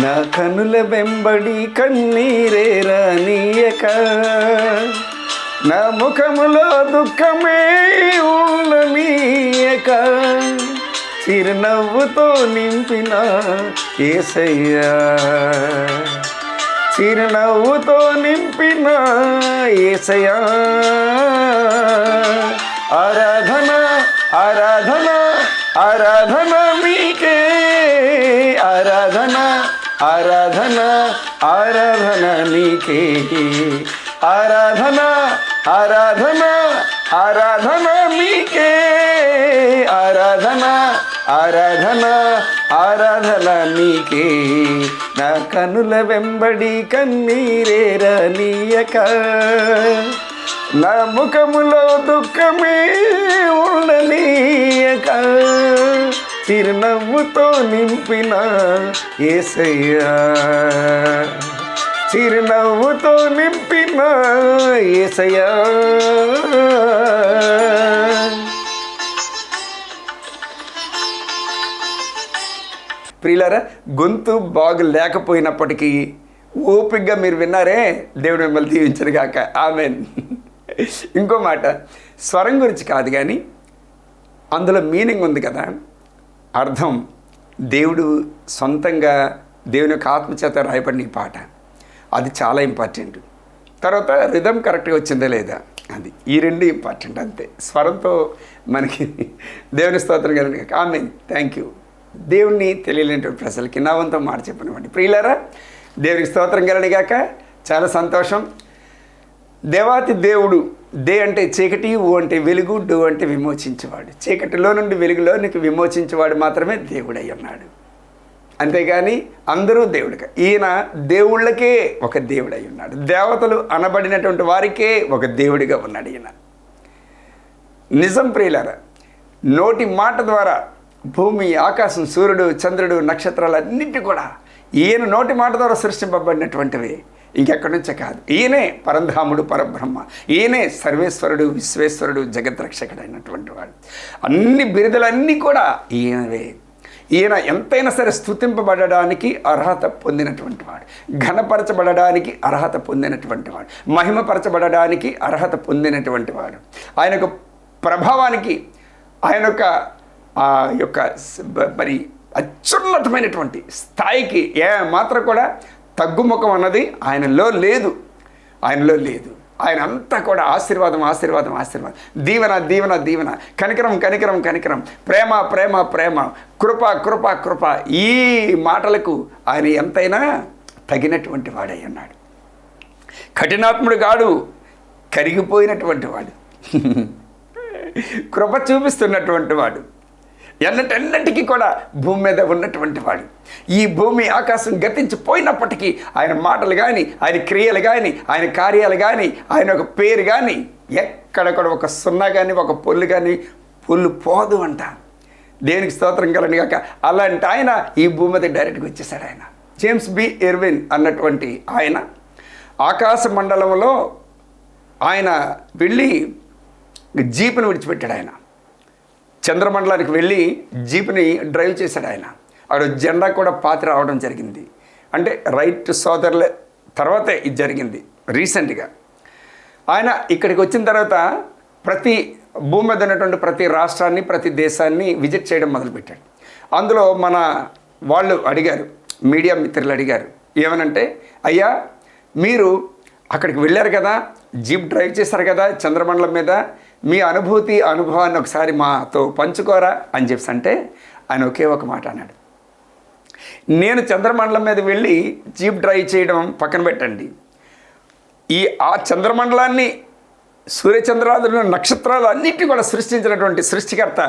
నా కనుల వెంబడి కన్నీరే రానీయక, నా ముఖములో దుఃఖమే ఉండనీయక, చిరునవ్వుతో నింపిన యేసయ్యా, చిరునవ్వుతో నింపిన యేసయ్యా. ఆరాధన ఆరాధన ఆరాధన మీకే, ఆరాధన ఆరాధన ఆరాధన నీకే, ఆరాధన ఆరాధన ఆరాధన మీకే, ఆరాధన ఆరాధన ఆరాధన నీకే. నా కనుల వెంబడి కన్నీరే రానీయక, నా ముఖములో దుఃఖమే ఉండనీయక, చిరునవ్వుతో నింపిన యేసయ్యా, చిరునవ్వుతో నింపిన యేసయ్యా. ప్రియులారా, గొంతు బాగు లేకపోయినప్పటికీ ఓపికగా మీరు విన్నారే, దేవుడు మిమ్మల్ని దీవించను గాక. ఆమేన్. ఇంకో మాట, స్వరం గురించి కాదు కానీ అందులో మీనింగ్ ఉంది కదా, అర్థం. దేవుడు సొంతంగా దేవుని యొక్క ఆత్మచేత రాయబడిన ఈ పాట, అది చాలా ఇంపార్టెంట్. తర్వాత రిథమ్ కరెక్ట్గా వచ్చిందా లేదా, అది ఈ రెండు ఇంపార్టెంట్ అంతే. స్వరంతో మనకి దేవుని స్తోత్రం కలండి. ఆమేన్. Thank you. దేవుణ్ణి తెలియలేనటువంటి ప్రజలకి నా వంతో మాట చెప్పనివ్వండి. ప్రియులారా, దేవునికి స్తోత్రం కలండి గాక. చాలా సంతోషం. దేవాతి దేవుడు, దే అంటే చీకటి, ఊ అంటే వెలుగు, డు అంటే విమోచించేవాడు. చీకటిలో నుండి వెలుగులోనికి విమోచించేవాడు మాత్రమే దేవుడై ఉన్నాడు. అంతేగాని అందరూ దేవుడిగా, ఈయన దేవుళ్ళకే ఒక దేవుడై ఉన్నాడు. దేవతలు అనబడినటువంటి వారికే ఒక దేవుడిగా ఉన్నాడు ఈయన. నిజం ప్రియులారా, నోటి మాట ద్వారా భూమి, ఆకాశం, సూర్యుడు, చంద్రుడు, నక్షత్రాలు అన్నింటి కూడా ఈయన నోటి మాట ద్వారా సృష్టింపబడినటువంటివి, ఇంకెక్కడి నుంచే కాదు. ఈయనే పరంధాముడు, పరబ్రహ్మ. ఈయనే సర్వేశ్వరుడు, విశ్వేశ్వరుడు, జగద్రక్షకుడు అయినటువంటి వాడు. అన్ని బిరుదులన్నీ కూడా ఈయనవే. ఈయన ఎంతైనా సరే స్తుతింపబడడానికి అర్హత పొందినటువంటి వాడు, ఘనపరచబడడానికి అర్హత పొందినటువంటి వాడు, మహిమపరచబడడానికి అర్హత పొందినటువంటి వాడు. ఆయన యొక్క ప్రభావానికి, ఆయన యొక్క మరి అత్యున్నతమైనటువంటి స్థాయికి ఏ మాత్రం కూడా తగ్గుముఖం అన్నది ఆయనలో లేదు. ఆయనలో లేదు. ఆయన అంతా కూడా ఆశీర్వాదం, ఆశీర్వాదం, ఆశీర్వాదం, దీవెన, దీవెన, దీవెన, కనికరం, కనికరం, కనికరం, ప్రేమ, ప్రేమ, ప్రేమ, కృప, కృప, కృప. ఈ మాటలకు ఆయన ఎంతైనా తగినటువంటి వాడై ఉన్నాడు. కఠినాత్ముడు కాడు, కరిగిపోయినటువంటి వాడు, కృప చూపిస్తున్నటువంటి వాడు, ఎన్నటెన్నటికీ కూడా భూమి మీద ఉన్నటువంటి వాడు. ఈ భూమి ఆకాశం గతించిపోయినప్పటికీ ఆయన మాటలు కానీ, ఆయన క్రియలు కానీ, ఆయన కార్యాలు కానీ, ఆయన ఒక పేరు కానీ ఎక్కడ కూడా ఒక సున్నా కానీ, ఒక పొల్లు కానీ పొల్లు పోదు అంట. దేనికి స్తోత్రం కలండి కాక. అలాంటి ఆయన ఈ భూమి మీద డైరెక్ట్గా వచ్చేసాడు. ఆయన జేమ్స్ బి ఎర్విన్ అన్నటువంటి ఆయన ఆకాశ మండలంలో ఆయన వెళ్ళి జీపుని విడిచిపెట్టాడు. ఆయన చంద్రమండలానికి వెళ్ళి జీప్ని డ్రైవ్ చేశాడు. ఆయన అక్కడ జెండా కూడా పాతి రావడం జరిగింది. అంటే రైట్ సోదరుల తర్వాతే ఇది జరిగింది రీసెంట్గా. ఆయన ఇక్కడికి వచ్చిన తర్వాత ప్రతి భూమి మీద ఉన్నటువంటి ప్రతి రాష్ట్రాన్ని, ప్రతి దేశాన్ని విజిట్ చేయడం మొదలుపెట్టాడు. అందులో మన వాళ్ళు అడిగారు, మీడియా మిత్రులు అడిగారు, ఏమనంటే, అయ్యా మీరు అక్కడికి వెళ్ళారు కదా, జీప్ డ్రైవ్ చేశారు కదా చంద్రమండలం మీద, మీ అనుభవాన్ని ఒకసారి మాతో పంచుకోరా అని చెప్పి అంటే ఆయన ఒకే ఒక మాట అన్నాడు. నేను చంద్రమండలం మీద వెళ్ళి జీప్ డ్రైవ్ చేయడం పక్కన పెట్టండి, ఆ చంద్రమండలాన్ని, సూర్యచంద్రాదులు, నక్షత్రాలు అన్నిటిని కూడా సృష్టించినటువంటి సృష్టికర్త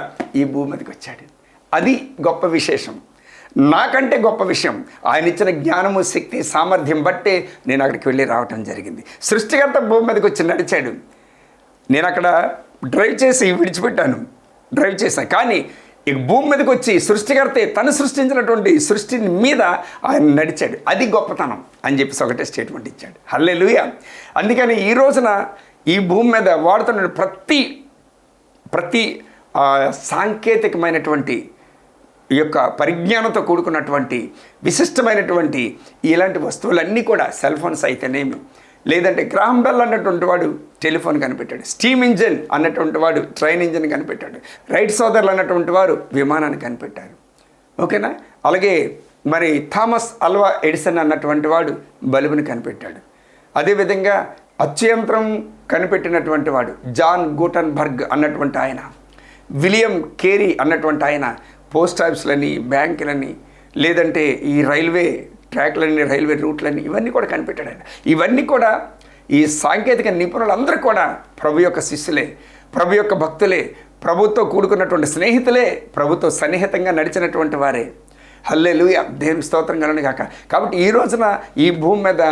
ఈ భూమి మీదకి వచ్చాడు. అది గొప్ప విశేషం. నాకంటే గొప్ప విషయం, ఆయన ఇచ్చిన జ్ఞానము, శక్తి, సామర్థ్యం బట్టే నేను అక్కడికి వెళ్ళి రావటం జరిగింది. సృష్టికర్త భూమి మీదకి వచ్చి నడిచాడు. నేను అక్కడ డ్రైవ్ చేసి విడిచిపెట్టాను, డ్రైవ్ చేశాను. కానీ ఇక భూమి మీదకి వచ్చి సృష్టికర్తే తను సృష్టించినటువంటి సృష్టిని మీద ఆయన నడిచాడు. అది గొప్పతనం అని చెప్పేసి ఒకటే స్టేట్మెంట్ ఇచ్చాడు. హల్లెలూయా. అందుకని ఈ రోజున ఈ భూమి మీద వాడుతున్న ప్రతి సాంకేతికమైనటువంటి ఈ యొక్క పరిజ్ఞానంతో కూడుకున్నటువంటి విశిష్టమైనటువంటి ఇలాంటి వస్తువులన్నీ కూడా సెల్ ఫోన్స్ అయితేనేమి, లేదంటే గ్రాహం బెల్ అన్నటువంటి వాడు టెలిఫోన్ కనిపెట్టాడు, స్టీమ్ ఇంజిన్ అన్నటువంటి వాడు ట్రైన్ ఇంజిన్ కనిపెట్టాడు, రైట్ సోదరులు అన్నటువంటి వారు విమానాన్ని కనిపెట్టారు. ఓకేనా? అలాగే మరి థామస్ అల్వా ఎడిసన్ అన్నటువంటి వాడు బల్బుని కనిపెట్టాడు. అదేవిధంగా అచ్చుయంత్రం కనిపెట్టినటువంటి వాడు జాన్ గూటన్బర్గ్ అన్నటువంటి ఆయన, విలియం కేరీ అన్నటువంటి ఆయన పోస్ట్ ఆఫీసులని, బ్యాంకులని, లేదంటే ఈ రైల్వే ట్రాక్లని, రైల్వే రూట్లని ఇవన్నీ కూడా కనిపెట్టాడు ఆయన. ఇవన్నీ కూడా ఈ సాంకేతిక నిపుణులందరూ కూడా ప్రభు యొక్క శిష్యులే, ప్రభు యొక్క భక్తులే, ప్రభుతో కూడుకున్నటువంటి స్నేహితులే, ప్రభుతో సన్నిహితంగా నడిచినటువంటి వారే. హల్లెలూయా, దేవుని స్తోత్రం కలను గాక. కాబట్టి ఈ రోజున ఈ భూమి మీద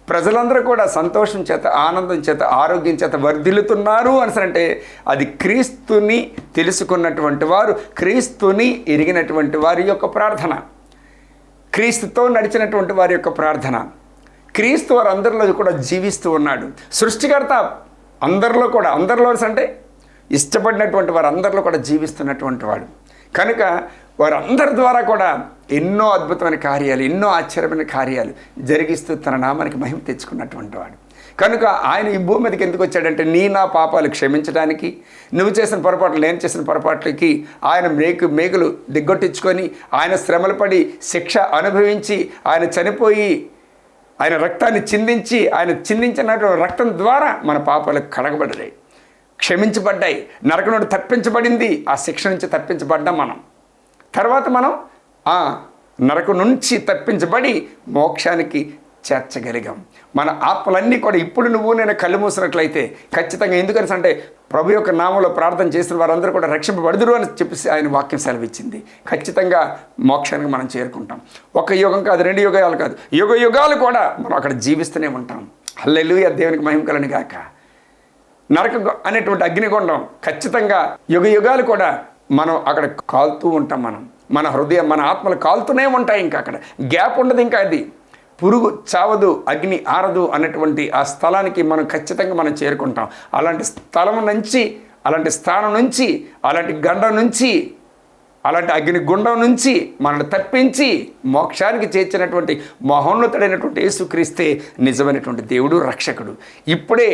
ప్రజలందరూ కూడా సంతోషం చేత, ఆనందం చేత, ఆరోగ్యం చేత వర్ధిల్లుతున్నారు అంటే అది క్రీస్తుని తెలుసుకున్నటువంటి వారు, క్రీస్తుని ఎరిగినటువంటి వారి యొక్క ప్రార్థన, క్రీస్తుతో నడిచినటువంటి వారి యొక్క ప్రార్థన. క్రీస్తు వారు అందరిలో కూడా జీవిస్తూ ఉన్నాడు. సృష్టికర్త అందరిలో అంటే ఇష్టపడినటువంటి వారు అందరిలో కూడా జీవిస్తున్నటువంటి వాడు కనుక వారందరి ద్వారా కూడా ఎన్నో అద్భుతమైన కార్యాలు, ఎన్నో ఆశ్చర్యమైన కార్యాలు జరిగిస్తూ తన నామానికి మహిమ తెచ్చుకున్నటువంటి వాడు. కనుక ఆయన ఈ భూమి మీదకి ఎందుకు వచ్చాడంటే నా పాపాలు క్షమించడానికి, నువ్వు చేసిన పొరపాట్లు, నేను చేసిన పొరపాట్లకి ఆయన మేకులు దిగ్గొట్టించుకొని, ఆయన శ్రమలు పడి శిక్ష అనుభవించి, ఆయన చనిపోయి ఆయన రక్తాన్ని చిందించి, ఆయన చిందించినటువంటి రక్తం ద్వారా మన పాపాలు కడగబడ్డాయి, క్షమించబడ్డాయి, నరకం నుండి తప్పించబడింది. ఆ శిక్ష నుంచి తప్పించబడ్డాం మనం. తర్వాత మనం ఆ నరకం నుంచి తప్పించబడి మోక్షానికి చేర్చగలిగాం. మన ఆత్మలన్నీ కూడా ఇప్పుడు నువ్వు నేను కళ్ళు మూసినట్లయితే ఖచ్చితంగా, ఎందుకని అంటే ప్రభు యొక్క నామంలో ప్రార్థన చేసిన వారందరూ కూడా రక్షింపబడుదురు అని చెప్పేసి ఆయన వాక్యం సెలవిచ్చింది. ఖచ్చితంగా మోక్షానికి మనం చేరుకుంటాం. ఒక యుగం కాదు, 2 యుగాలు కాదు, యుగాలు కూడా మనం అక్కడ జీవిస్తూనే ఉంటాం. హల్లెలూయా, దేవునికి మహిమ కలుగును గాక. నరకం అనేటువంటి అగ్నిగుండం ఖచ్చితంగా యుగాలు కూడా మనం అక్కడ కాలుతూ ఉంటాం. మన హృదయం, మన ఆత్మలు కాలుతూనే ఉంటాయి. ఇంకా అక్కడ గ్యాప్ ఉండదు. ఇంకా అది పురుగు చావదు, అగ్ని ఆరదు అన్నటువంటి ఆ స్థలానికి మనం ఖచ్చితంగా చేరుకుంటాం. అలాంటి స్థలం నుంచి, అలాంటి స్థానం నుంచి, అలాంటి గండం నుంచి, అలాంటి అగ్ని గుండం నుంచి మనల్ని తప్పించి మోక్షానికి చేర్చినటువంటి మహోన్నతుడైనటువంటి యేసుక్రీస్తే నిజమైనటువంటి దేవుడు, రక్షకుడు. ఇప్పుడే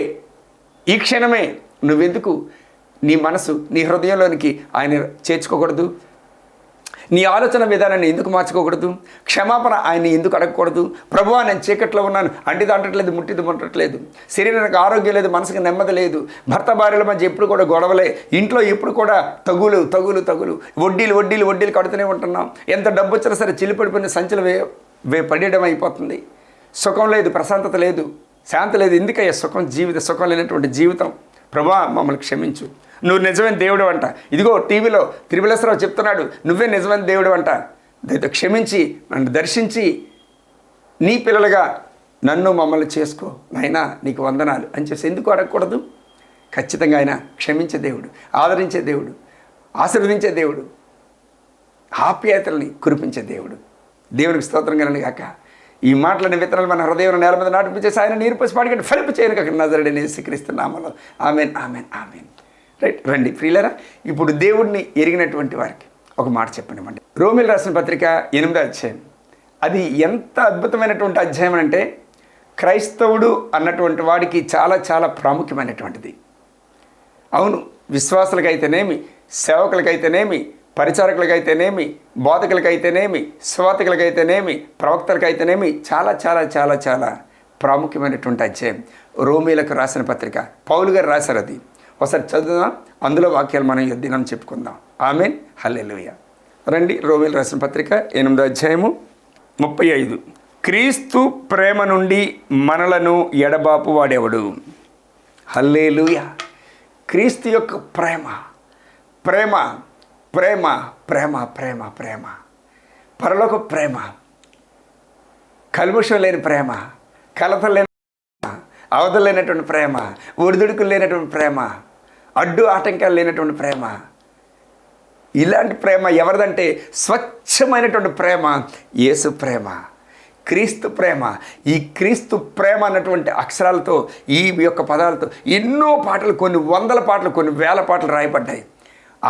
ఈ క్షణమే నువ్వెందుకు నీ మనసు, నీ హృదయంలోనికి ఆయన చేర్చుకోకూడదు? నీ ఆలోచన విధానాన్ని ఎందుకు మార్చుకోకూడదు? క్షమాపణ ఆయన్ని ఎందుకు అడగకూడదు? ప్రభువా, నేను చీకట్లో ఉన్నాను, అంటిది అంటట్లేదు, ముట్టిది ముట్టట్లేదు, శరీరానికి ఆరోగ్యం లేదు, మనసుకు నెమ్మది లేదు, భర్త భార్యల మధ్య ఎప్పుడు కూడా గొడవలే, ఇంట్లో ఎప్పుడు కూడా తగులు, వడ్డీలు కడుతూనే ఉంటున్నాం. ఎంత డబ్బు వచ్చినా సరే చిల్లిపడిపోయిన సంచులు పడేయడం అయిపోతుంది. సుఖం లేదు, ప్రశాంతత లేదు, శాంతి లేదు. ఎందుకయ్యా సుఖం లేనటువంటి జీవితం? ప్రభువా, మమ్మల్ని క్షమించు, నువ్వు నిజమైన దేవుడు అంట. ఇదిగో టీవీలో త్రిపులేశ్వరరావు చెప్తున్నాడు, నువ్వే నిజమైన దేవుడు అంట. దయతో క్షమించి నన్ను దర్శించి నీ పిల్లలుగా మమ్మల్ని చేసుకో నాయనా, నీకు వందనాలు అని చెప్పి ఎందుకు అడగకూడదు? ఖచ్చితంగా ఆయన క్షమించే దేవుడు, ఆదరించే దేవుడు, ఆశీర్వదించే దేవుడు, ఆప్యాయతల్ని కురిపించే దేవుడు. దేవునికి స్తోత్రం కలను గాక. ఈ మాటలని విత్తనాలు మన హృదయం నేల మీద నాటిపించేసి ఆయన నీరు పోసి పాడిగట్టి ఫలింపు చేయను కాక నజరుడైన యేసుక్రీస్తు నామములో ఆమెన్, ఆమెన్, ఆమెన్. రైట్, రండి ప్రియులారా. ఇప్పుడు దేవుడిని ఎరిగినటువంటి వారికి ఒక మాట చెప్పండి. రోమీయులకు రాసిన పత్రిక 8వ అధ్యాయం. అది ఎంత అద్భుతమైనటువంటి అధ్యాయం అంటే క్రైస్తవుడు అన్నటువంటి వాడికి చాలా చాలా ప్రాముఖ్యమైనటువంటిది. అవును, విశ్వాసులకైతేనేమి, సేవకులకైతేనేమి, పరిచారకులకైతేనేమి, బోధకులకైతేనేమి, స్వాతికులకైతేనేమి, ప్రవక్తలకైతేనేమి చాలా చాలా చాలా చాలా ప్రాముఖ్యమైనటువంటి అధ్యాయం రోమీయులకు రాసిన పత్రిక. పౌలు గారు రాశారు. అది ఒకసారి చదువుదాం, అందులో వాక్యాలు మనం దినం చెప్పుకుందాం. ఆమెన్, హల్లెలూయా. రండి, రోమీయులకు రాసిన పత్రిక 8వ అధ్యాయము 35. క్రీస్తు ప్రేమ నుండి మనలను ఎడబాపు వాడెవడు? హల్లెలూయా. క్రీస్తు యొక్క ప్రేమ, ప్రేమ ప్రేమ ప్రేమ ప్రేమ ప్రేమ పరలోక ప్రేమ, కల్ముషం లేని ప్రేమ, కలత లేని, అవధులు లేనటువంటి ప్రేమ, ఒడిదుడుకులు లేనటువంటి ప్రేమ, అడ్డు ఆటంకాలు లేనటువంటి ప్రేమ. ఇలాంటి ప్రేమ ఎవరిదంటే స్వచ్ఛమైనటువంటి ప్రేమ యేసు ప్రేమ, క్రీస్తు ప్రేమ. ఈ క్రీస్తు ప్రేమ అన్నటువంటి అక్షరాలతో, ఈ యొక్క పదాలతో ఎన్నో పాటలు, కొన్ని వందల పాటలు, కొన్ని వేల పాటలు రాయబడ్డాయి.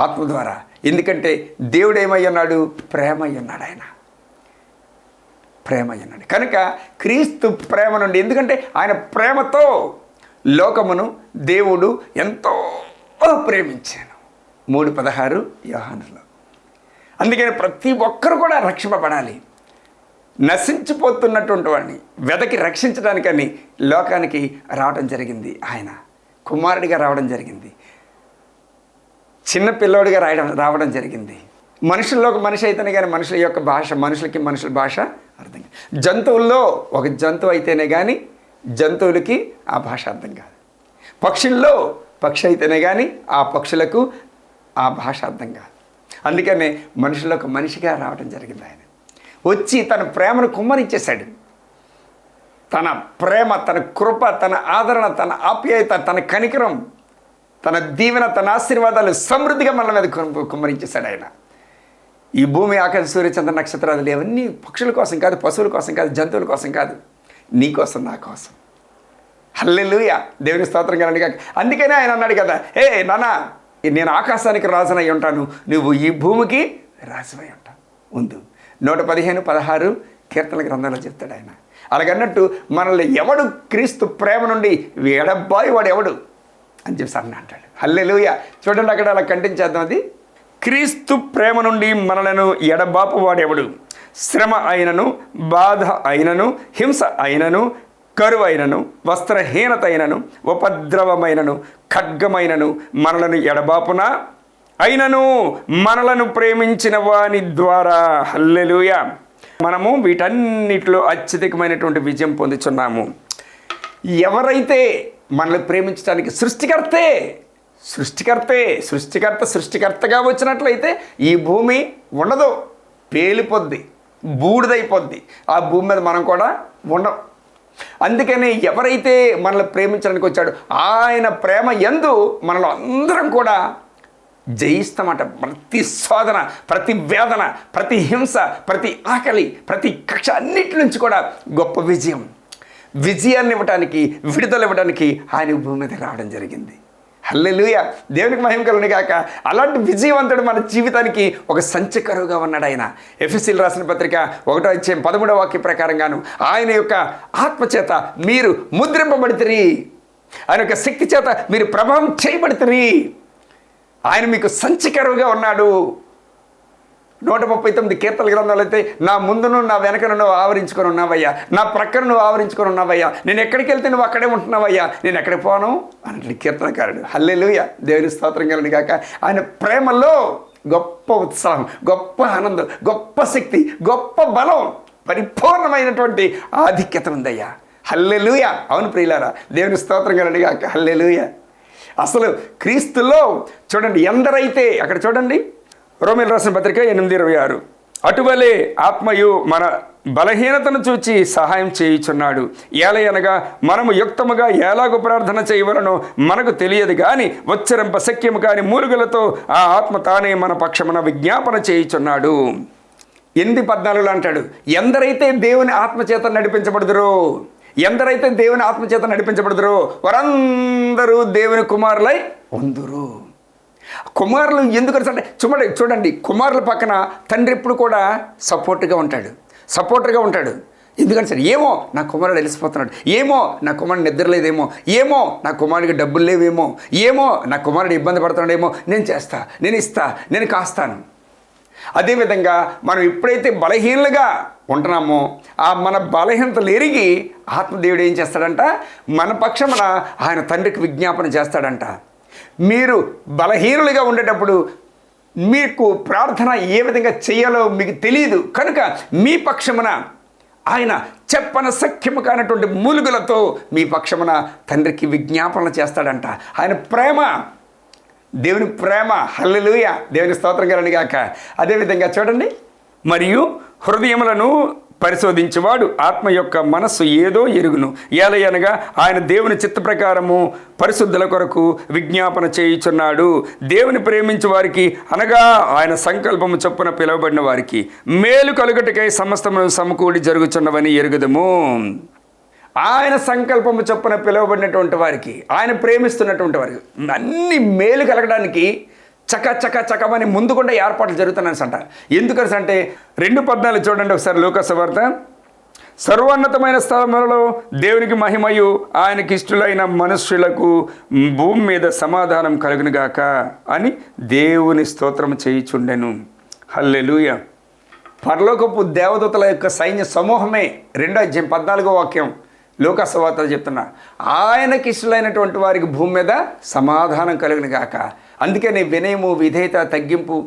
ఆత్మ ద్వారా. ఎందుకంటే దేవుడు ఏమై ఉన్నాడు? ప్రేమ అయి ఉన్నాడు. ఆయన ప్రేమ అయి ఉన్నాడు కనుక క్రీస్తు ప్రేమ నుండి, ఎందుకంటే ఆయన ప్రేమతో లోకమును దేవుడు ఎంతో ప్రేమించాను. 3:16 యోహానులో. అందుకని ప్రతి ఒక్కరు కూడా రక్షింపబడాలి. నశించిపోతున్నటువంటి వాడిని వెదకి రక్షించడానికని లోకానికి రావడం జరిగింది. ఆయన కుమారుడిగా రావడం జరిగింది. చిన్న పిల్లోడిగా రావడం జరిగింది. మనుషుల్లో ఒక మనిషి అయితేనే కానీ మనుషుల యొక్క భాష, మనుషుల భాష అర్థం కాదు. జంతువుల్లో ఒక జంతువు అయితేనే కానీ జంతువులకి ఆ భాష అర్థం కాదు. పక్షుల్లో పక్షి అయితేనే కానీ ఆ పక్షులకు ఆ భాష అర్థం కాదు. అందుకనే మనుషుల్లో ఒక మనిషిగా రావడం జరిగింది. ఆయన వచ్చి తన ప్రేమను కుమ్మరించేశాడు. తన ప్రేమ, తన కృప, తన ఆదరణ, తన ఆప్యాయత, తన కనికరం, తన దీవెన, తన ఆశీర్వాదాలు సమృద్ధిగా మన మీద కుమ్మరించేశాడు ఆయన. ఈ భూమి, ఆకాశ, సూర్య, చంద్ర, నక్షత్రాలు ఇవన్నీ పక్షుల కోసం కాదు, పశువుల కోసం కాదు, జంతువుల కోసం కాదు, నీ కోసం, నా కోసం. హల్లెలూయా, దేవుని స్తోత్రం కలండి కాక. అందుకనే ఆయన అన్నాడు కదా, ఏ నాన్న, నేను ఆకాశానికి రాజునై ఉంటాను, నువ్వు ఈ భూమికి రాజువై ఉంటావు. ముందు 115-16 కీర్తన గ్రంథంలో చెప్తాడు ఆయన. అలాగన్నట్టు మనల్ని ఎవడు క్రీస్తు ప్రేమ నుండి ఎడబాయి వాడు ఎవడు అని చెప్పి అన్న అంటాడు. హల్లెలూయా. చూడండి అక్కడ అలా కంటించేద్దాం. అది క్రీస్తు ప్రేమ నుండి మనలను ఎడబాపు వాడెవడు? శ్రమ అయినను, బాధ అయినను, హింస అయినను, కరువైనను, వస్త్రహీనత అయినను, ఉపద్రవమైనను, ఖడ్గమైనను మనలను ఎడబాపునా? అయినను మనలను ప్రేమించిన వాని ద్వారా. హల్లెలూయా. మనము వీటన్నిటిలో అత్యధికమైనటువంటి విజయం పొందుచున్నాము. ఎవరైతే మనల్ని ప్రేమించడానికి సృష్టికర్తగా వచ్చినట్లయితే ఈ భూమి ఉండదు, పేలిపోద్ది, బూడిదైపోద్ది. ఆ భూమి మీద మనం కూడా ఉండం. అందుకని ఎవరైతే మనల్ని ప్రేమించడానికి వచ్చాడో ఆయన ప్రేమ యందు మనలో అందరం కూడా జయిస్తామట. ప్రతి శోధన, ప్రతి వేదన, ప్రతి హింస, ప్రతి ఆకలి, ప్రతి కక్ష అన్నిటి నుంచి కూడా గొప్ప విజయాన్ని ఇవ్వడానికి, విడుదల ఇవ్వడానికి ఆయన భూమి మీద రావడం జరిగింది. హల్లెలూయా. దేవునికి మహిమ కలుగును గాక. అలాంటి విజయవంతుడు మన జీవితానికి ఒక సంచకరువుగా ఉన్నాడు ఆయన. ఎఫెసీయులకు రాసిన పత్రిక 1:13 వాక్య ప్రకారంగాను ఆయన యొక్క ఆత్మచేత మీరు ముద్రింపబడితిరి, ఆయన యొక్క శక్తి చేత మీరు ప్రభావం చేయబడితిరి. ఆయన మీకు సంచకరువుగా ఉన్నాడు. 139 కీర్తన గ్రంథాలు అయితే, నా ముందును నా వెనకను నువ్వు ఆవరించుకొని ఉన్నావయ్యా, నా ప్రక్కన నువ్వు ఆవరించుకొని ఉన్నావయ్యా, నేను ఎక్కడికి వెళ్తే నువ్వు అక్కడే ఉంటున్నావయ్యా, నేను ఎక్కడికి పోను అన్నట్లు కీర్తనకారుడు. హల్లెలూయా. దేవుని స్తోత్రం కలుగును గాక. ఆయన ప్రేమలో గొప్ప ఉత్సాహం, గొప్ప ఆనందం, గొప్ప శక్తి, గొప్ప బలం, పరిపూర్ణమైనటువంటి ఆధిక్యత ఉందయ్యా. హల్లెలూయా. అవును ప్రియులారా, దేవుని స్తోత్రం కలుగును గాక. హల్లెలూయా. అసలు క్రీస్తులో చూడండి, ఎందరైతే, అక్కడ చూడండి రోమీయులకు రాసిన పత్రిక 8:26, అటువలే ఆత్మయు మన బలహీనతను చూచి సహాయం చేయుచున్నాడు. ఏలయనగా మనము యుక్తముగా ఎలాగో ప్రార్థన చేయవలనో మనకు తెలియదు కానీ ఉచ్చరింప శక్యము కాని మూలుగులతో ఆ ఆత్మ తానే మన పక్షమున విజ్ఞాపన చేయుచున్నాడు. 8:14 అంటాడు, ఎందరైతే దేవుని ఆత్మచేత నడిపించబడుదురో వారందరూ దేవుని కుమారులై ఉందురు. కుమారులు ఎందుకు అంటే చూడండి, కుమారుల పక్కన తండ్రి ఎప్పుడు కూడా సపోర్ట్గా ఉంటాడు. ఎందుకంటే సరే, ఏమో నా కుమారుడు వెలిసిపోతున్నాడు, ఏమో నా కుమారుడు నిద్రలేదేమో, ఏమో నా కుమారుడికి డబ్బులు లేవేమో, ఏమో నా కుమారుడు ఇబ్బంది పడుతున్నాడేమో, నేను చేస్తా, నేను ఇస్తా, నేను కాస్తాను. అదేవిధంగా మనం ఎప్పుడైతే బలహీనలుగా ఉంటున్నామో ఆ మన బలహీనతలు ఎరిగి ఆత్మదేవుడు ఏం చేస్తాడంట, మన పక్షమున ఆయన తండ్రికి విజ్ఞాపన చేస్తాడంట. మీరు బలహీనులుగా ఉండేటప్పుడు మీకు ప్రార్థన ఏ విధంగా చేయాలో మీకు తెలియదు కనుక మీ పక్షమున ఆయన చెప్పన సఖ్యము కానటువంటి మూలుగులతో మీ పక్షమున తండ్రికి విజ్ఞాపనలు చేస్తాడంట. ఆయన ప్రేమ, దేవుని ప్రేమ. హల్లెలూయా. దేవుని స్తోత్రం కలుగును గాక. అదేవిధంగా చూడండి, మరియు హృదయములను పరిశోధించేవాడు ఆత్మ యొక్క మనస్సు ఏదో ఎరుగును. ఏలయనగా ఆయన దేవుని చిత్త ప్రకారము పరిశుద్ధుల కొరకు విజ్ఞాపన చేయుచున్నాడు. దేవుని ప్రేమించే వారికి, అనగా ఆయన సంకల్పము చొప్పున పిలువబడిన వారికి మేలు కలుగుటకై సమస్తము సమకూడి జరుగుచున్నవని ఎరుగుదము. ఆయన సంకల్పము చొప్పున పిలువబడినటువంటి వారికి, ఆయన ప్రేమిస్తున్నటువంటి వారికి అన్ని మేలు కలగడానికి చకమని ముందుకుండా ఏర్పాట్లు జరుగుతున్నాయి అంట. ఎందుకని అంటే 2:14 చూడండి ఒకసారి, లూకా సువార్త. సర్వోన్నతమైన స్థలములలో దేవునికి మహిమయు ఆయనకి ఇష్టలైన మనుష్యులకు భూమి మీద సమాధానం కలుగునుగాక అని దేవుని స్తోత్రం చేయుచుండెను. హల్లెలూయా. పరలోకపు దేవదూతల యొక్క సైన్య సమూహమే 2:14 వాక్యం లూకా సువార్తలో చెప్తున్నా. ఆయనకి ఇష్టలైనటువంటి వారికి భూమి మీద సమాధానం కలుగునుగాక. అందుకని వినయము, విధేయత, తగ్గింపు,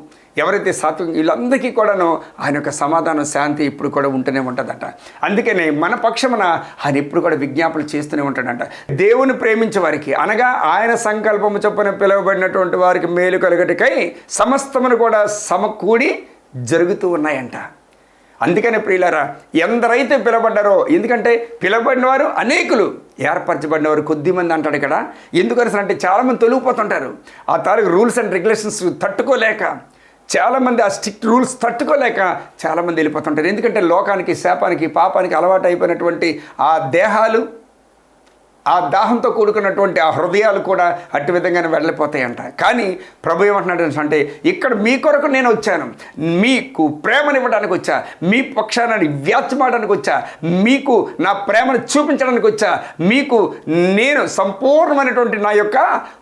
ఎవరైతే సాత్వికం, వీళ్ళందరికీ కూడాను ఆయన యొక్క సమాధానం, శాంతి ఇప్పుడు కూడా ఉంటూనే ఉంటుందట. అందుకనే మన పక్షమున ఆయన ఇప్పుడు కూడా విజ్ఞాపనలు చేస్తూనే ఉంటాడంట. దేవుని ప్రేమించే వారికి, అనగా ఆయన సంకల్పము చొప్పున పిలువబడినటువంటి వారికి మేలు కలుగటికై సమస్తమును కూడా సమకూడి జరుగుతూ ఉన్నాయంట. అందుకనే ప్రియులారా, ఎందరైతే పిలబడ్డారో, ఎందుకంటే పిలబడిన వారు అనేకులు, ఏర్పరచబడిన వారు కొద్దిమంది అంటాడు ఇక్కడ. ఎందుకని అంటే చాలామంది తొలగిపోతుంటారు. ఆ తాలూకు రూల్స్ అండ్ రెగ్యులేషన్స్ తట్టుకోలేక, చాలామంది ఆ స్ట్రిక్ట్ రూల్స్ తట్టుకోలేక చాలామంది వెళ్ళిపోతుంటారు. ఎందుకంటే లోకానికి, శాపానికి, పాపానికి అలవాటు అయిపోయినటువంటి ఆ దేహాలు, ఆ దాహంతో కూడుకున్నటువంటి ఆ హృదయాలు కూడా అట్టి విధంగానే వెళ్ళిపోతాయంట. కానీ ప్రభు ఏమంటున్నాడు అంటే, ఇక్కడ మీ కొరకు నేను వచ్చాను, మీకు ప్రేమనివ్వడానికి వచ్చా, మీ పక్షాన్ని వ్యాచ్యమాడడానికి వచ్చా, మీకు నా ప్రేమను చూపించడానికి వచ్చా, మీకు నేను సంపూర్ణమైనటువంటి నా యొక్క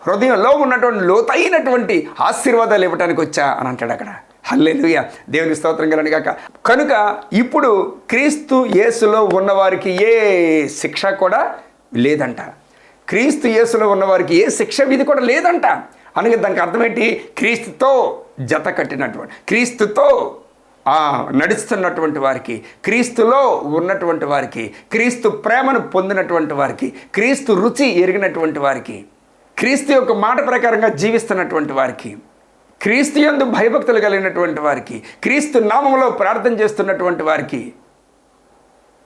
హృదయంలో ఉన్నటువంటి లోతైనటువంటి ఆశీర్వాదాలు ఇవ్వడానికి వచ్చా అని అంటాడు అక్కడ. హల్లెలూయా. దేవుని స్తోత్రం కలుగును గాక. కనుక ఇప్పుడు క్రీస్తు యేసులో ఉన్నవారికి ఏ శిక్ష కూడా లేదంట. క్రీస్తు యేసులో ఉన్నవారికి ఏ శిక్ష విధి కూడా లేదంట. అనగా దానికి అర్థమేంటి? క్రీస్తుతో జత కట్టినటువంటి, క్రీస్తుతో నడుస్తున్నటువంటి వారికి, క్రీస్తులో ఉన్నటువంటి వారికి, క్రీస్తు ప్రేమను పొందినటువంటి వారికి, క్రీస్తు రుచి ఎరిగినటువంటి వారికి, క్రీస్తు యొక్క మాట ప్రకారంగా జీవిస్తున్నటువంటి వారికి, క్రీస్తు యందు భయభక్తులు కలిగినటువంటి వారికి, క్రీస్తు నామములో ప్రార్థన చేస్తున్నటువంటి వారికి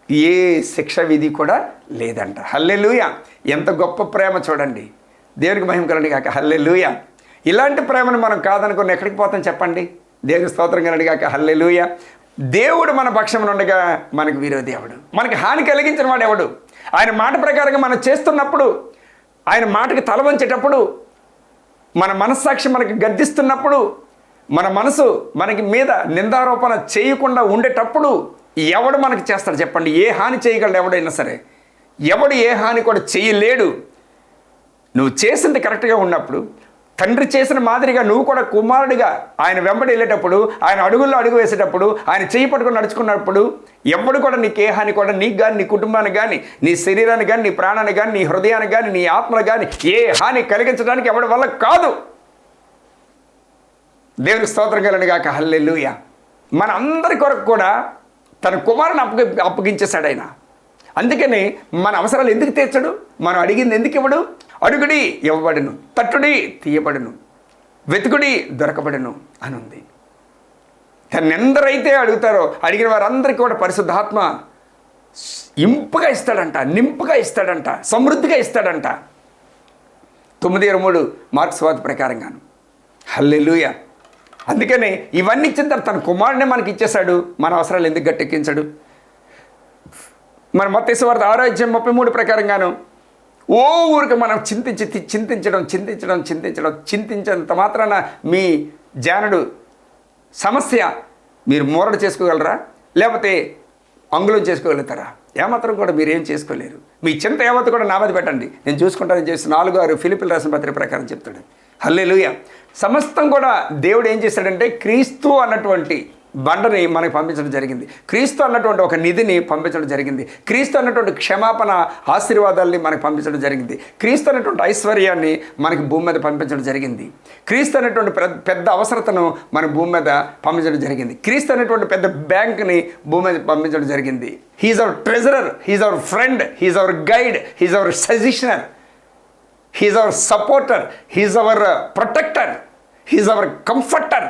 ఏ శిక్ష విధి కూడా లేదంట. హల్లెలూయా. ఎంత గొప్ప ప్రేమ చూడండి. దేవునికి మహిమ కలుగును గాక. హల్లెలూయా. ఇలాంటి ప్రేమను మనం కాదనుకుని ఎక్కడికి పోతాం చెప్పండి? దేవునికి స్తోత్రం కలుగును గాక. హల్లెలూయా. దేవుడు మన పక్షమున ఉండగా మనకు విరోధి ఎవడు? మనకి హాని కలిగించిన వాడు ఎవడు? ఆయన మాట ప్రకారంగా మనం చేస్తున్నప్పుడు, ఆయన మాటకి తల వంచేటప్పుడు, మన మనస్సాక్షి మనకి గద్దిస్తున్నప్పుడు, మన మనసు మనకి మీద నిందారోపణ చేయకుండా ఉండేటప్పుడు ఎవడు మనకి చేస్తాడు చెప్పండి? ఏ హాని చేయగలడు ఎవడైనా సరే? ఎవడు ఏ హాని కూడా చేయలేడు. నువ్వు చేసింది కరెక్ట్గా ఉన్నప్పుడు, తండ్రి చేసిన మాదిరిగా నువ్వు కూడా కుమారుడిగా ఆయన వెంబడి వెళ్ళేటప్పుడు, ఆయన అడుగుల్లో అడుగు వేసేటప్పుడు, ఆయన చేయి పట్టుకొని నడుచుకున్నప్పుడు ఎవడు కూడా నీకు ఏ హాని కూడా, నీకు కానీ, నీ కుటుంబానికి కానీ, నీ శరీరానికి కానీ, నీ ప్రాణానికి కానీ, నీ హృదయానికి కానీ, నీ ఆత్మకు కానీ ఏ హాని కలిగించడానికి ఎవడి వల్ల కాదు. దేవుని స్తోత్రం కలుగును గాక. హల్లెలూయా. మన అందరి కొరకు కూడా తన కుమారుని అప్పగించేశాడు ఆయన. అందుకని మన అవసరాలు ఎందుకు తీర్చడు? మనం అడిగింది ఎందుకు ఇవ్వడు? అడుగుడి ఇవ్వబడును, తట్టుడి తీయబడును, వెతుకుడి దొరకబడును అని ఉంది. తను ఎందరైతే అడుగుతారో అడిగిన వారందరికీ కూడా పరిశుద్ధాత్మ ఇంపుగా ఇస్తాడంట, నింపుగా ఇస్తాడంట, సమృద్ధిగా ఇస్తాడంట. 9:23 మార్క్స్ వార్త ప్రకారంగాను. హల్లెలూయా. అందుకని ఇవన్నీ ఇచ్చిన తర్వాత తన కుమారుడిని మనకి ఇచ్చేశాడు. మన అవసరాలు ఎందుకు గట్టెక్కించాడు? మన మత్తయి సువార్త 6:33 ప్రకారంగాను ఓ ఊరికి మనం చింతించేంత మాత్రాన మీ జానుడు సమస్య మీరు మూరడు చేసుకోగలరా? లేకపోతే అంగుళం చేసుకోగలుగుతారా? ఏమాత్రం కూడా మీరేం చేసుకోలేరు. మీ చింత ఏమాత్రం కూడా నా మీద పెట్టండి, నేను చూసుకుంటానని చేసి 4:6 ఫిలిప్పీయులకు రాసిన పత్రిక ప్రకారం చెప్తాడు. హల్లెలూయా. సమస్తం కూడా దేవుడు ఏం చేశాడంటే క్రీస్తు అన్నటువంటి బండని మనకి పంపించడం జరిగింది. క్రీస్తు అన్నటువంటి ఒక నిధిని పంపించడం జరిగింది. క్రీస్తు అన్నటువంటి క్షమాపణ ఆశీర్వాదాలని మనకు పంపించడం జరిగింది. క్రీస్తు అన్నటువంటి ఐశ్వర్యాన్ని మనకి భూమి మీద పంపించడం జరిగింది. క్రీస్తు అనేటువంటి పెద్ద అవసరతను మన భూమి మీద పంపించడం జరిగింది. క్రీస్తు అనేటువంటి పెద్ద బ్యాంక్ని భూమి మీద పంపించడం జరిగింది. He is our treasurer, he is our friend, he is our guide, he is our suggestioner, he is our supporter, he is our protector, he is our comforter.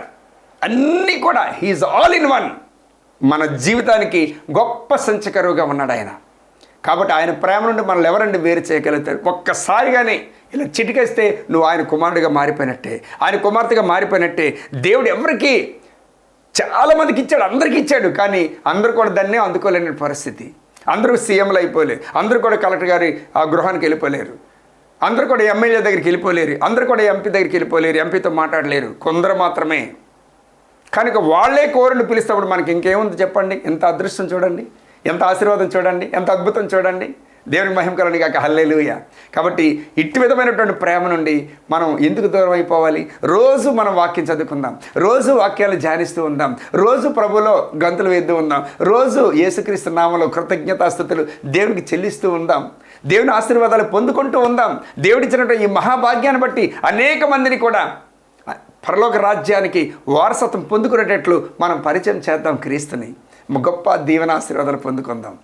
అన్నీ కూడా హీఈస్ ఆల్ ఇన్ వన్. మన జీవితానికి గొప్ప సంచకరువుగా ఉన్నాడు ఆయన. కాబట్టి ఆయన ప్రేమ నుండి మనల్ని ఎవరండి వేరు చేయగలుగుతారు? ఒక్కసారిగానే ఇలా చిటికేస్తే నువ్వు ఆయన కుమారుడిగా మారిపోయినట్టే, ఆయన కుమార్తెగా మారిపోయినట్టే. దేవుడు ఎవరికి చాలామందికి ఇచ్చాడు, అందరికీ ఇచ్చాడు. కానీ అందరూ కూడా దాన్నే అందుకోలేని పరిస్థితి. అందరూ సీఎంలు అయిపోలేరు, అందరూ కూడా కలెక్టర్ గారి ఆ గృహానికి వెళ్ళిపోలేరు. అందరూ కూడా ఎమ్మెల్యే దగ్గరికి వెళ్ళిపోలేరు, అందరూ కూడా ఎంపీ దగ్గరికి వెళ్ళిపోలేరు, ఎంపీతో మాట్లాడలేరు, కొందరు మాత్రమే. కనుక వాళ్ళే కోరిని పిలిస్తేప్పుడు మనకి ఇంకేముంది చెప్పండి? ఎంత అదృష్టం చూడండి, ఎంత ఆశీర్వాదం చూడండి, ఎంత అద్భుతం చూడండి. దేవునికి మహిమ కలుగును గాక. హల్లెలూయా. కాబట్టి ఇట్టి విధమైనటువంటి ప్రేమ నుండి మనం ఎందుకు దూరం అయిపోవాలి? రోజు మనం వాక్యం చదువుకుందాం, రోజు వాక్యాలు ధ్యానిస్తూ ఉందాం, రోజు ప్రభులో గంతులు వేస్తూ ఉందాం, రోజు యేసుక్రీస్తు నామములో కృతజ్ఞతాస్తుతులు దేవునికి చెల్లిస్తూ ఉందాం, దేవుని ఆశీర్వాదాలు పొందుకుంటూ ఉందాం. దేవుడిచ్చినటువంటి ఈ మహాభాగ్యాన్ని బట్టి అనేక మందిని కూడా పరలోక రాజ్యానికి వారసత్వం పొందుకునేటట్లు మనం పరిచయం చేద్దాం. క్రీస్తుని గొప్ప దీవెన ఆశీర్వాదాలు పొందుకుందాం.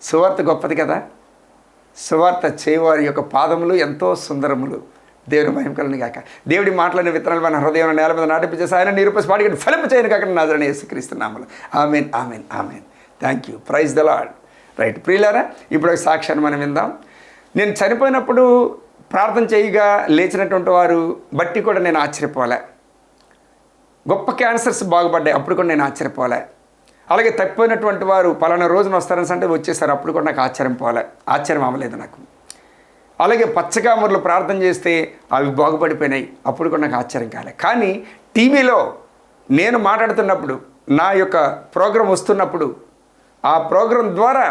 సువార్త గొప్పది కదా. సువార్త చేయవారి యొక్క పాదములు ఎంతో సుందరములు. దేవుని మహిమ కలుగును గాక. దేవుడి మాట్లాడిన విత్తనాలు మన హృదయం నేల మీద నాటిపించేసి ఆయన నిరూపసి పాటికి ఫలింప చేయను కాక నాజరేయుడైన యేసుక్రీస్తు నామములో amen, amen, amen. Thank you. Praise the Lord. Right ప్రియులారా, ఇప్పుడు ఒక సాక్ష్యాన్ని మనం విందాం. నేను చనిపోయినప్పుడు ప్రార్థన చేయగా లేచినటువంటి వారు బట్టి కూడా నేను ఆశ్చర్యపోలే. గొప్ప క్యాన్సర్స్ బాగుపడ్డాయి, అప్పుడు కూడా నేను ఆశ్చర్యపోలే. అలాగే తప్పిపోయినటువంటి వారు పలానా రోజున వస్తారని అంటే వచ్చేసారు, అప్పుడు కూడా నాకు ఆశ్చర్యం అవ్వలేదు నాకు. అలాగే పచ్చకామూరులు ప్రార్థన చేస్తే అవి బాగుపడిపోయినాయి, అప్పుడు కూడా నాకు ఆశ్చర్యం కాలే. కానీ టీవీలో నేను మాట్లాడుతున్నప్పుడు, నా యొక్క ప్రోగ్రాం వస్తున్నప్పుడు, ఆ ప్రోగ్రాం ద్వారా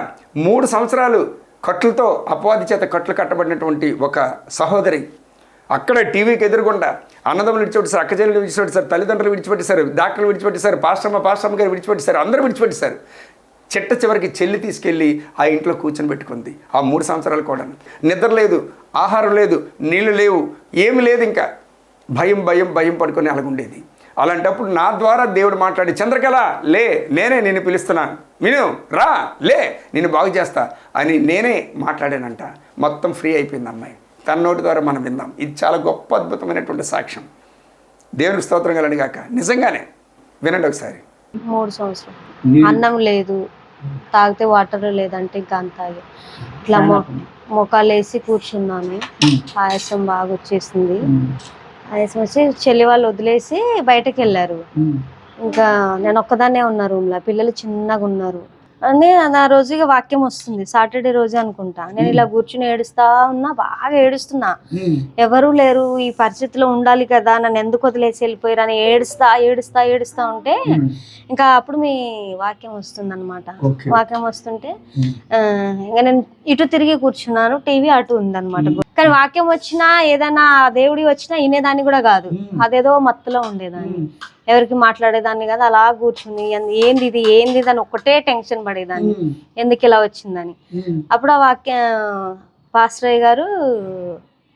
3 సంవత్సరాలు కట్లతో అపవాది చేత కట్లు కట్టబడినటువంటి ఒక సహోదరి అక్కడ టీవీకి ఎదురుగుండా అన్నదమ్ములు విడిచిపెట్టేశారు, అక్కచెల్లెలు విడిచిపెట్టేశారు, తల్లిదండ్రులు విడిచిపెట్టేశారు, డాక్టర్లు విడిచిపెట్టేశారు, పాస్టమ్మ గారు విడిచిపెట్టేశారు, అందరూ విడిచిపెట్టేశారు. చివరికి చెల్లి తీసుకెళ్ళి ఆ ఇంట్లో కూర్చొని పెట్టుకుంది. ఆ 3 సంవత్సరాలు కూడా నిద్ర లేదు, ఆహారం లేదు, నీళ్లు లేవు, ఏమి లేదు, ఇంకా భయం పడుకొని అలాగుండేది. అలాంటప్పుడు నా ద్వారా దేవుడు మాట్లాడి, చంద్రకళ లే, నేనే నిన్ను పిలుస్తున్నాను, విను, రా, లే, నిన్ను బాగు చేస్తా అని నేనే మాట్లాడానంట. మొత్తం ఫ్రీ అయిపోయింది అమ్మాయి. తన నోటి ద్వారా మనం విందాం. ఇది చాలా గొప్ప అద్భుతమైనటువంటి సాక్ష్యం. దేవునికి స్తోత్రం కలండి గాక. నిజంగానే వినండి ఒకసారి. 3 సంవత్సరాలు అన్నం లేదు, తాగితే వాటర్ లేదంటే ఇంకా అంత ఇట్లా మొక్కలు వేసి కూర్చున్నాను. ఆయాసం బాగా వచ్చేసింది. ఆయాసం వచ్చి చెల్లి వాళ్ళు వదిలేసి బయటకు వెళ్ళారు. ఇంకా నేను ఒక్కదాన్నే ఉన్నా రూమ్లో, పిల్లలు చిన్నగా ఉన్నారు అని. ఆ రోజు ఇక వాక్యం వస్తుంది, సాటర్డే రోజు అనుకుంటా. నేను ఇలా కూర్చుని ఏడుస్తా ఉన్నా, బాగా ఏడుస్తున్నా. ఎవరు లేరు, ఈ పరిస్థితిలో ఉండాలి కదా, నన్ను ఎందుకు వదిలేసి వెళ్ళిపోయారు అని ఏడుస్తా ఉంటే ఇంకా అప్పుడు మీ వాక్యం వస్తుంది అనమాట. వాక్యం వస్తుంటే ఇంకా నేను ఇటు తిరిగి కూర్చున్నాను, టీవీ అటు ఉందన్నమాట. కానీ వాక్యం వచ్చినా ఏదైనా దేవుడి వచ్చినా వినేదాన్ని కూడా కాదు, అదేదో మత్తులో ఉండేదాన్ని, ఎవరికి మాట్లాడేదాన్ని కాదు. అలా కూర్చుని ఏంది ఇది అని ఒక్కటే టెన్షన్ పడేదాన్ని, ఎందుకు ఇలా వచ్చిందని. అప్పుడు ఆ పాస్టరయ్య గారు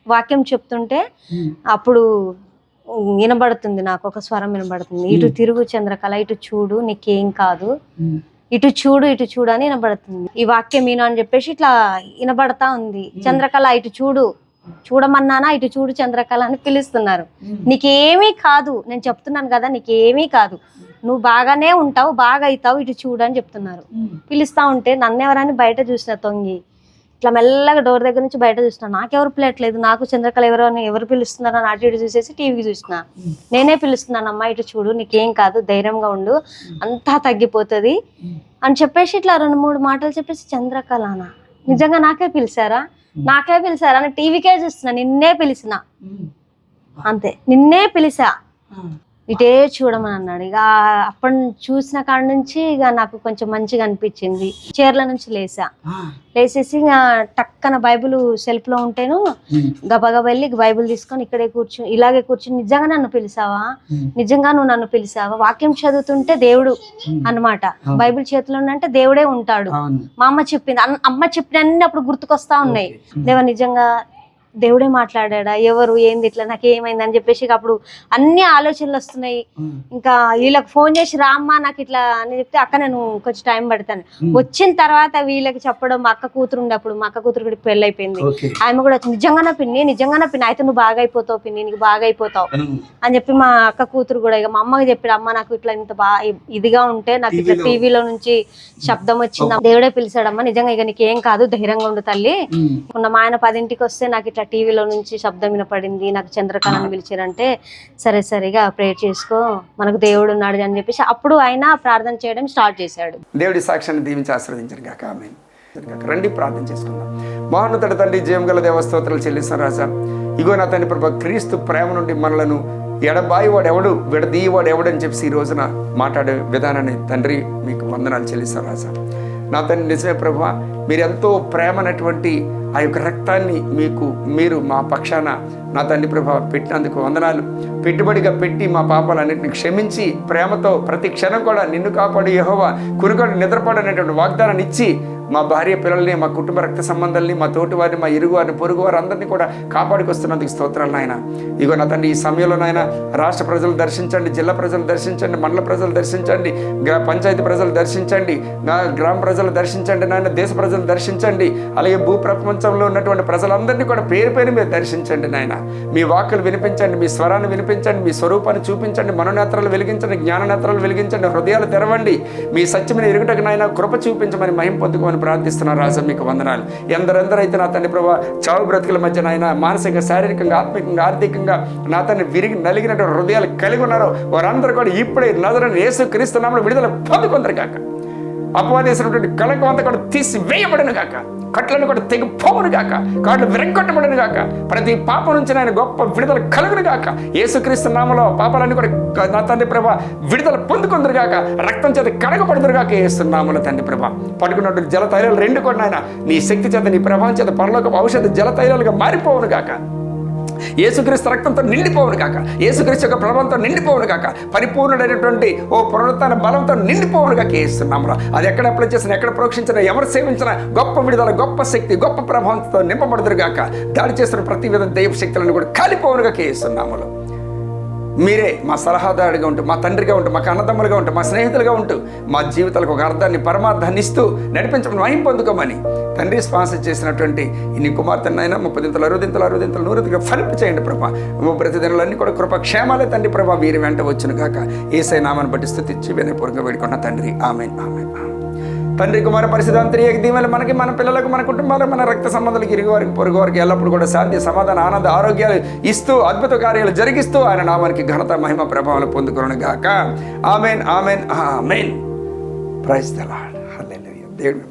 వాక్యం చెప్తుంటే అప్పుడు వినబడుతుంది, నాకు ఒక స్వరం వినబడుతుంది, ఇటు తిరుగు చంద్రకళ, ఇటు చూడు, నీకేం కాదు, ఇటు చూడు అని వినబడుతుంది. ఈ వాక్యం విను అని చెప్పేసి ఇట్లా వినబడతా ఉంది. చంద్రకళ ఇటు చూడమన్నానా, ఇటు చూడు చంద్రకళ అని పిలుస్తున్నారు. నీకేమీ కాదు, నేను చెప్తున్నాను కదా, నీకేమీ కాదు, నువ్వు బాగానే ఉంటావు, బాగా అవుతావు, ఇటు చూడు అని చెప్తున్నారు. పిలుస్తా ఉంటే నన్ను ఎవరని బయట చూసిన, తొంగి ఇట్లా మెల్లగా డోర్ దగ్గర నుంచి బయట చూసిన. నాకెవరు పిలట్లేదు, నాకు చంద్రకళ ఎవరు పిలుస్తున్నారో అటు ఇటు చూసేసి టీవీకి చూసిన. నేనే పిలుస్తున్నాను, అమ్మా ఇటు చూడు, నీకేం కాదు, ధైర్యంగా ఉండు, అంతా తగ్గిపోతుంది అని చెప్పేసి ఇట్లా 2-3 మాటలు చెప్పేసి, చంద్రకళనా నిజంగా నాకే పిలిచారా అని టీవీకే చూస్తున్నా. నిన్నే పిలిచిన, అంతే, నిన్నే పిలిచా, ఇటే చూడమని అన్నాడు. ఇక అప్పటి చూసిన కాడ నుంచి ఇక నాకు కొంచెం మంచిగా అనిపించింది. చీరల నుంచి లేసేసి ఇక టక్కన బైబుల్ సెల్ఫ్ లో ఉంటేను గబగబ వెళ్ళి బైబుల్ తీసుకొని ఇలాగే కూర్చుని, నిజంగా నన్ను పిలిచావా, నిజంగా నువ్వు నన్ను పిలిచావా, వాక్యం చదువుతుంటే దేవుడు అన్నమాట, బైబిల్ చేతిలో అంటే దేవుడే ఉంటాడు. మా అమ్మ చెప్పినన్ని అప్పుడు గుర్తుకొస్తా ఉన్నాయి. దేవా నిజంగా దేవుడే మాట్లాడా, ఎవరు ఏంది, ఇట్లా నాకు ఏమైంది అని చెప్పేసి అప్పుడు అన్ని ఆలోచనలు వస్తున్నాయి. ఇంకా వీళ్ళకి ఫోన్ చేసి రామ్మా నాకు ఇట్లా అని చెప్తే, అక్క నేను కొంచెం టైం పడతాను. వచ్చిన తర్వాత వీళ్ళకి చెప్పడం, మా అక్క కూతురు ఉండే, అప్పుడు మా అక్క కూతురు కూడా పెళ్ళి అయిపోయింది. ఆమె కూడా నిజంగానే పిన్ని అయితే నువ్వు బాగా అయిపోతావు పిన్ని, నీకు బాగా అయిపోతావు అని చెప్పి మా అక్క కూతురు కూడా ఇక మా అమ్మకి చెప్పాడు, అమ్మ నాకు ఇట్లా ఇంత బాగా ఇదిగా ఉంటే నాకు ఇట్లా టీవీలో నుంచి శబ్దం వచ్చింది, దేవుడే పిలిచాడమ్మా, నిజంగా ఇక నీకు ఏం కాదు, ధైర్యంగా ఉండు తల్లి. మా ఆయన 10ంటికి వస్తే నాకు ఇట్లా టీవీలో నుంచి శబ్దం వినపడింది, నాకు చంద్రకళని పిలిచారంటే, సరిగా ప్రేయర్ చేసుకో, మనకు దేవుడు ఉన్నాడు అని చెప్పేసి అప్పుడు ఆయన ప్రార్థన చేయడం స్టార్ట్ చేశాడు. దేవుడి సాక్ష్యాన్ని దీవించి ఆశీర్వదించారు కాక. ఆమేన్. దీవించుతుంది కాక. రండి ప్రార్థన చేసుకుందాం. మహోన్నతుడ తండ్రి, జీవం గల దేవ, స్తోత్రాలు చెల్లిస్తాను రాజా. ఇగో నా తండ్రి ప్రభా, క్రీస్తు ప్రేమ నుండి మనలను ఎడబాయి వాడు ఎవడు, విడదీయవాడు ఎవడని చెప్పి ఈ రోజున మాట్లాడే విధానాన్ని తండ్రి మీకు వందనాలు చెల్లిస్తాను రాజా. నా తండ్రి నిజమే ప్రభా, మీరు ఎంతో ప్రేమనటువంటి ఆ యొక్క రక్తాన్ని మీరు మా పక్షాన నా తండ్రి ప్రభా పెట్టినందుకు వందనాలు. పెట్టుబడిగా పెట్టి మా పాపాలన్నింటినీ క్షమించి ప్రేమతో ప్రతి క్షణం కూడా నిన్ను కాపాడు యెహోవా, కునుకొని నిద్రపాడు అనేటువంటి వాగ్దానాన్ని ఇచ్చి మా భార్య పిల్లల్ని, మా కుటుంబ రక్త సంబంధాలని, మా తోటి వారిని, మా ఇరుగు వారిని, పొరుగు వారు అందరినీ కూడా కాపాడుకొస్తున్నందుకు స్తోత్రాలు నాయన. ఇగో నా తండ్రి, ఈ సమయంలో నాయన రాష్ట్ర ప్రజలు దర్శించండి, జిల్లా ప్రజలు దర్శించండి, మండల ప్రజలు దర్శించండి, పంచాయతీ ప్రజలు దర్శించండి, నా గ్రామ ప్రజలు దర్శించండి నాయన, దేశ ప్రజలు దర్శించండి, అలాగే భూ ప్రపంచంలో ఉన్నటువంటి ప్రజలందరినీ కూడా పేరు పేరు మీరు దర్శించండి నాయన. మీ వాక్కులు వినిపించండి, మీ స్వరాన్ని వినిపించండి, మీ స్వరూపాన్ని చూపించండి, మనోనేత్రాలు వెలిగించండి, జ్ఞాననేత్రాలు వెలిగించండి, హృదయాలు తెరవండి, మీ సత్యమైన ఎరుగుటకు నాయన కృప చూపించమని మహిమ పొందుకోమని ప్రార్థిస్తున్నారు రాజా. మీకు వందనాలు. ఎందరెందరైతే నా తండ్రి ప్రభా చావు బ్రతుకుల మధ్య నాయన మానసికంగా, శారీరకంగా, ఆత్మికంగా, ఆర్థికంగా నా తండ్రి విరిగి నలిగినటువంటి హృదయాలు కలిగి ఉన్నారో వారందరూ కూడా ఇప్పుడే నజరేయుడైన యేసుక్రీస్తు నామములో విడుదల పొందుకుందరు కాక. అపవాదేసినటువంటి కళంకం అంతా కూడా తీసి వేయబడను కాక, కట్లను కూడా తెగిపోవును గాక, కాళ్ళు విరగొట్టబడను గాక, ప్రతి పాపం నుంచి ఆయన గొప్ప విడుదల కలుగును గాక. యేసుక్రీస్తు నామములో పాపాలన్నీ కూడా నా తండ్రి ప్రభా విడుదల పొందుకుందరు గాక, రక్తం చేత కడగబడుదురు గాక. యేసు నామములో తండ్రి ప్రభా పట్టుకున్నటువంటి జల తైలాలు రెండు కూడా నాయన నీ శక్తి చేత, నీ ప్రభావం చేత పరలోక ఔషధ జల తైలాలుగా మారిపోవును గాక. యేసుక్రీస్తు రక్తంతో నిండిపోవును కాక, యేసుక్రీస్తు యొక్క ప్రభావంతో నిండిపోవును కాక, పరిపూర్ణుడైనటువంటి ఓ పునరుత్థాన బలంతో నిండిపోవును కాక. యేసునామములో అది ఎక్కడ అప్లై చేసినా, ఎక్కడ ప్రోక్షించినా, ఎవరు సేవించినా గొప్ప విడుదల, గొప్ప శక్తి, గొప్ప ప్రభావంతో నింపబడుదురు గాక. దాడి చేస్తున్న ప్రతి విధ దైవ శక్తులను కూడా కాలిపోవును కాక. యేసునామములో మీరే మా సలహాదారుడిగా ఉంటూ, మా తండ్రిగా ఉంటూ, మాకు అన్నదమ్ములుగా ఉంటూ, మా స్నేహితులుగా ఉంటూ, మా జీవితాలకు ఒక అర్థాన్ని, పరమార్థాన్ని ఇస్తూ నడిపించమని, మహిమ పొందుకోమని తండ్రి స్పాన్సర్ చేసినటువంటి నీ కుమార్తెనైనా 30 దింతలు, 60 దింతలు, 60 దింతలు, 100 దింతలు ఫలింప చేయండి ప్రభా. ప్రతిదినాలన్నీ కూడా కృప క్షేమాలే తండ్రి ప్రభా వీరి వెంట వచ్చును గాక. యేసయ్య నామాన్ని బట్టి స్తుతించి వినయపూర్వకంగా వేడుకున్న తండ్రి, ఆమేన్, ఆమేన్. తండ్రి, కుమార పరిశుద్ధాంతరి దీవెనలు మనకి, మన పిల్లలకు, మన కుటుంబాలకు, మన రక్త సంబంధాలకు, ఇరుగు వారికి, పొరుగు వారికి ఎల్లప్పుడూ కూడా శాంతి, సమాధాన, ఆనంద, ఆరోగ్యాలు ఇస్తూ అద్భుత కార్యాలు జరిగిస్తూ ఆయన నామానికి ఘనత, మహిమ, ప్రభావాలు పొందుకొనుగాక. Amen, amen, amen. Praise the Lord. Hallelujah. దేవుడు